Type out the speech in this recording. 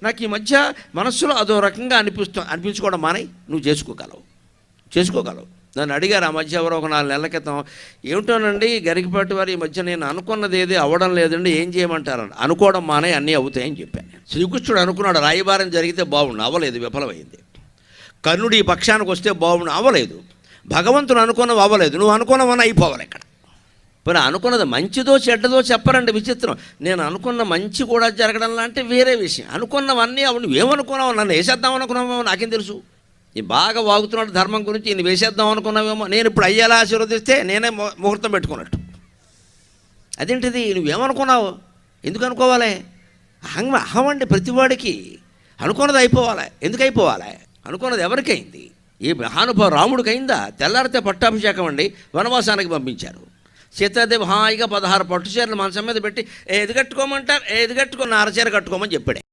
నాకు ఈ మధ్య మనస్సులో అదో రకంగా అనిపించుకోవడం మానేయి, నువ్వు చేసుకోగలవు. నన్ను అడిగారు ఆ మధ్య ఎవరో ఒక 4 నెలల క్రితం, ఏమిటోనండి గరికపాటి వారు ఈ మధ్య నేను అనుకున్నది ఏది అవ్వడం లేదండి, ఏం చేయమంటారండి? అనుకోవడం మానే అన్నీ అవుతాయని చెప్పాను. శ్రీకృష్ణుడు అనుకున్నాడు రాయబారం జరిగితే బాగుండు, అవ్వలేదు, విఫలమైంది. కర్ణుడు ఈ పక్షానికి వస్తే బాగుండు, అవ్వలేదు. భగవంతుడు అనుకున్నవి అవ్వలేదు, నువ్వు అనుకున్నవని అయిపోవాలి. ఇక్కడ మరి అనుకున్నది మంచిదో చెడ్డదో చెప్పరండి, విచిత్రం. నేను అనుకున్న మంచి కూడా జరగడం లాంటి వేరే విషయం. అనుకున్నవన్నీ అవి నువ్వేమనుకున్నావు, నన్ను వేసేద్దాం అనుకున్నావేమో నాకేం తెలుసు. ఈ బాగా వాగుతున్నాడు ధర్మం గురించి, ఈయన వేసేద్దాం అనుకున్నావేమో, నేను ఇప్పుడు అయ్యేలా ఆశీర్వదిస్తే నేనే ముహూర్తం పెట్టుకున్నట్టు. అదేంటిది, నువ్వేమనుకున్నావు, ఎందుకు అనుకోవాలి? అహమండి ప్రతివాడికి. అనుకున్నది అయిపోవాలి. ఎందుకు అయిపోవాలి? అనుకున్నది ఎవరికైంది? ఈ మహానుభావ రాముడికి అయిందా? తెల్లారితే పట్టాభిషేకం అండి, వనవాసానికి పంపించారు. సీతాదేవి హాయిగా 16 పట్టు చీరలు మంచం మీద పెట్టి ఏది కట్టుకోమంటారు, ఏది కట్టుకున్న అరచీర కట్టుకోమని చెప్పాడు.